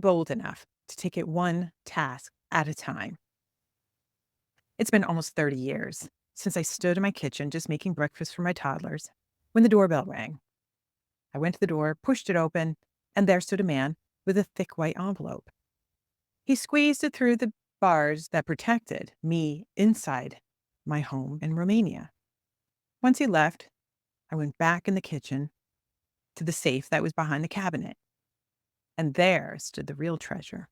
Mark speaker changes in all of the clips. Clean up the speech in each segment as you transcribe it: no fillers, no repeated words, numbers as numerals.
Speaker 1: bold enough to take it one task at a time. It's been almost 30 years since I stood in my kitchen just making breakfast for my toddlers when the doorbell rang. I went to the door, pushed it open, and there stood a man with a thick white envelope. He squeezed it through the bars that protected me inside my home in Romania. Once he left, I went back in the kitchen to the safe that was behind the cabinet, and there stood the real treasure.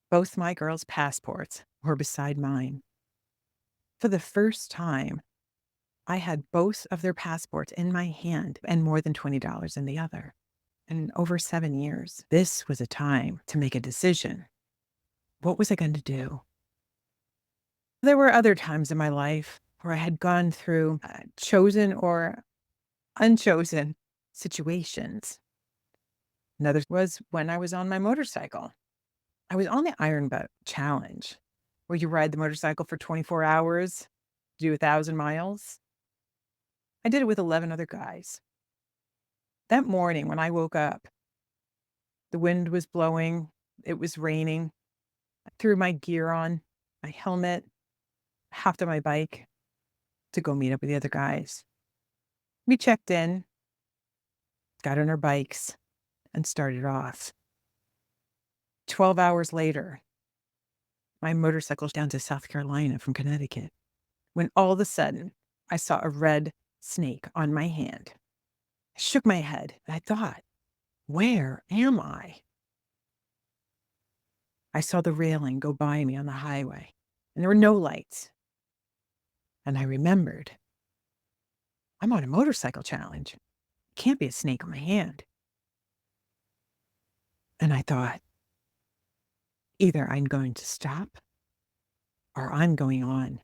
Speaker 1: Both my girls' passports were beside mine. For the first time, I had both of their passports in my hand and more than $20 in the other. In over 7 years, this was a time to make a decision. What was I going to do? There were other times in my life where I had gone through chosen or unchosen situations. Another was when I was on my motorcycle. I was on the Iron Boat Challenge, where you ride the motorcycle for 24 hours, do 1,000 miles. I did it with 11 other guys. That morning when I woke up, the wind was blowing, it was raining. I threw my gear on, my helmet, hopped on my bike to go meet up with the other guys. We checked in, got on our bikes, and started off. 12 hours later, my motorcycle's down to South Carolina from Connecticut, when all of a sudden I saw a red snake on my hand. I shook my head and I thought, where am I? I saw the railing go by me on the highway, and there were no lights. And I remembered, I'm on a motorcycle challenge. Can't be a snake on my hand. And I thought, either I'm going to stop or I'm going on.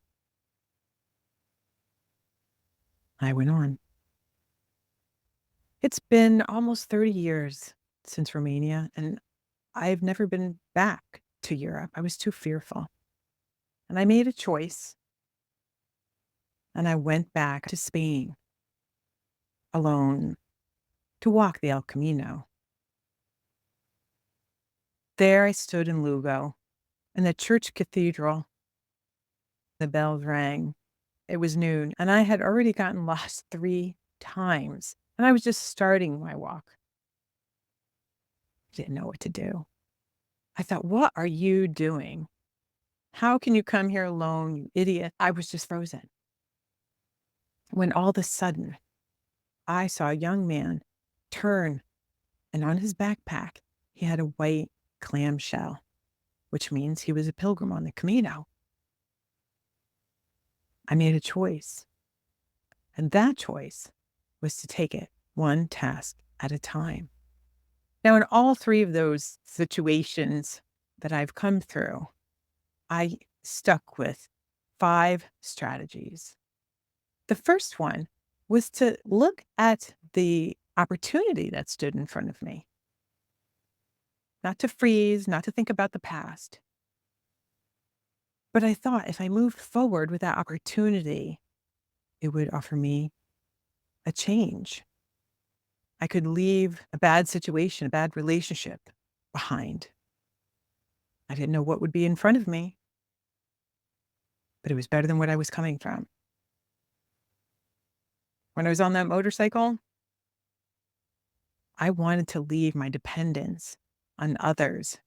Speaker 1: I went on. It's been almost 30 years since Romania, and I've never been back to Europe. I was too fearful. And I made a choice, and I went back to Spain alone to walk the El Camino. There I stood in Lugo, in the church cathedral. The bells rang. It was noon, and I had already gotten lost 3 times, and I was just starting my walk. I didn't know what to do. I thought, "What are you doing? How can you come here alone, you idiot?" I was just frozen. When all of a sudden, I saw a young man turn, and on his backpack, he had a white clamshell, which means he was a pilgrim on the Camino. I made a choice, and that choice was to take it one task at a time. Now, in all 3 of those situations that I've come through, I stuck with 5 strategies. The first one was to look at the opportunity that stood in front of me, not to freeze, not to think about the past. But I thought if I moved forward with that opportunity, it would offer me a change. I could leave a bad situation, a bad relationship behind. I didn't know what would be in front of me, but it was better than what I was coming from. When I was on that motorcycle, I wanted to leave my dependence on others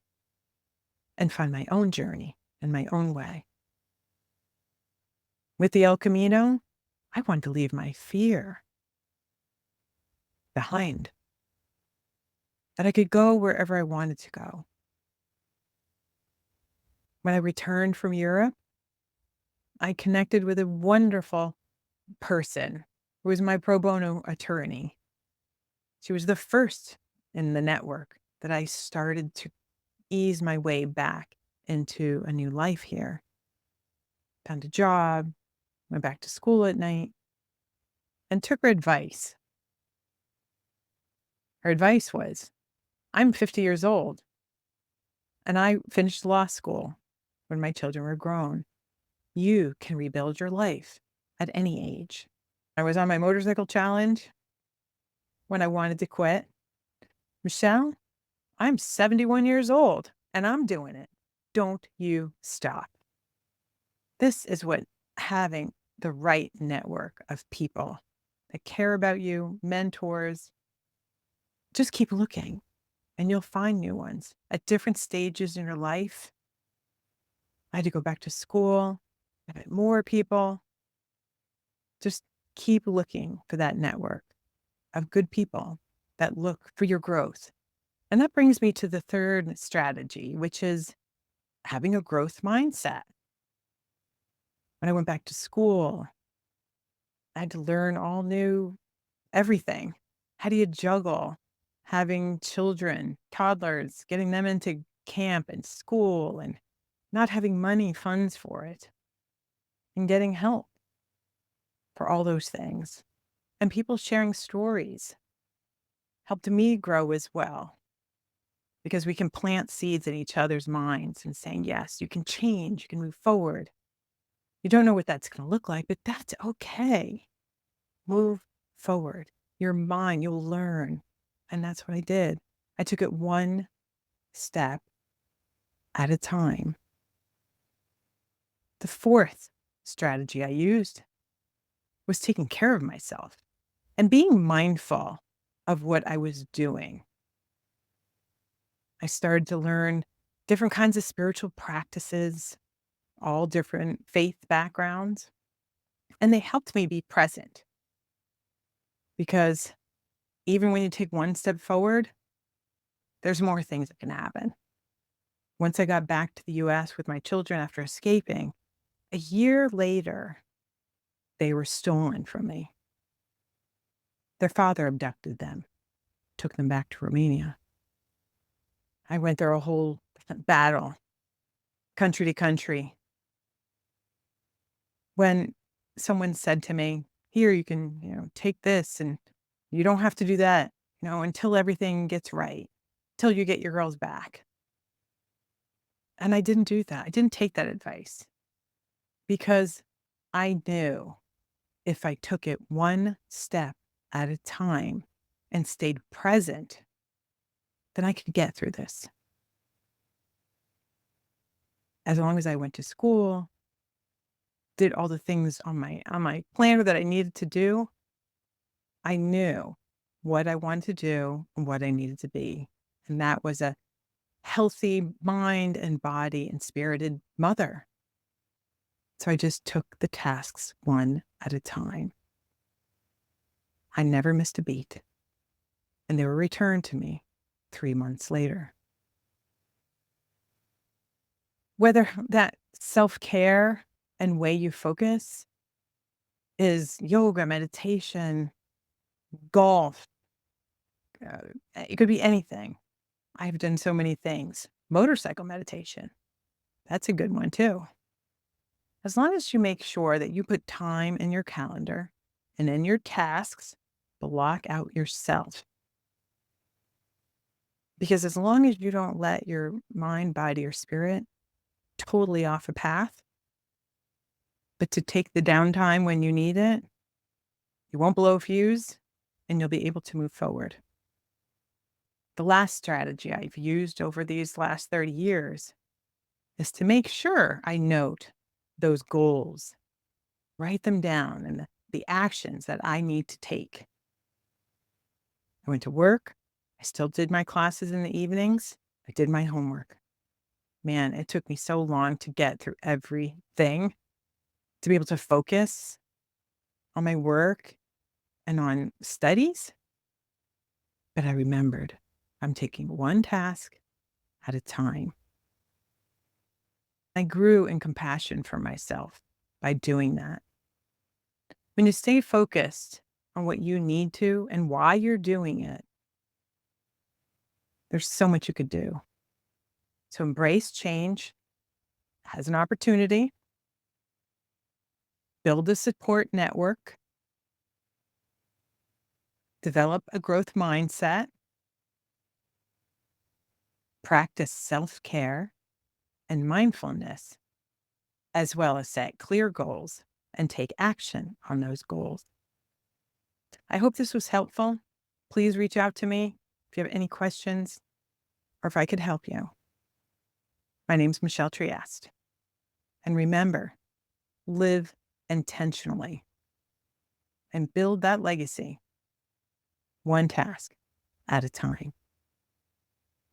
Speaker 1: and find my own journey and my own way. With the El Camino, I wanted to leave my fear behind, that I could go wherever I wanted to go. When I returned from Europe, I connected with a wonderful person who was my pro bono attorney. She was the first in the network that I started to ease my way back into a new life here. Found a job, went back to school at night, and took her advice. Her advice was, I'm 50 years old, and I finished law school when my children were grown. You can rebuild your life at any age. I was on my motorcycle challenge when I wanted to quit. Michelle, I'm 71 years old and I'm doing it. Don't you stop. This is what having the right network of people that care about you, mentors, just keep looking and you'll find new ones at different stages in your life. I had to go back to school. I met more people. Just keep looking for that network of good people that look for your growth. And that brings me to the third strategy, which is having a growth mindset. When I went back to school, I had to learn all new everything. How do you juggle having children, toddlers, getting them into camp and school and not having money, funds for it, and getting help for all those things? And people sharing stories helped me grow as well because we can plant seeds in each other's minds and saying, yes, you can change, you can move forward. You don't know what that's going to look like, but that's okay. Move forward. Your mind, you'll learn. And that's what I did. I took it one step at a time. The fourth strategy I used was taking care of myself and being mindful of what I was doing. I started to learn different kinds of spiritual practices, all different faith backgrounds, and they helped me be present because even when you take one step forward, there's more things that can happen. Once I got back to the US with my children after escaping, a year later, they were stolen from me. Their father abducted them, took them back to Romania. I went through a whole battle, country to country. When someone said to me, here, you can, take this and you don't have to do that, until everything gets right, till you get your girls back. And I didn't do that. I didn't take that advice because I knew if I took it one step at a time and stayed present, then I could get through this. As long as I went to school, did all the things on my planner that I needed to do, I knew what I wanted to do and what I needed to be. And that was a healthy mind and body and spirited mother. So I just took the tasks one at a time. I never missed a beat, and they were returned to me 3 months later. Whether that self-care and way you focus is yoga, meditation, golf, uh, it could be anything. I've done so many things. Motorcycle meditation, that's a good one too. As long as you make sure that you put time in your calendar and in your tasks, block out yourself. Because as long as you don't let your mind, body, or spirit totally off a path, but to take the downtime when you need it, you won't blow a fuse and you'll be able to move forward. The last strategy I've used over these last 30 years is to make sure I note those goals, write them down, and the actions that I need to take. I went to work. I still did my classes in the evenings. I did my homework. Man, it took me so long to get through everything, to be able to focus on my work and on studies. But I remembered I'm taking one task at a time. I grew in compassion for myself by doing that. When you stay focused on what you need to and why you're doing it, there's so much you could do. So embrace change as an opportunity, build a support network, develop a growth mindset, practice self-care and mindfulness, as well as set clear goals and take action on those goals. I hope this was helpful. Please reach out to me if you have any questions. or if I could help you, my name's Michelle Trieste. And remember, live intentionally and build that legacy one task at a time.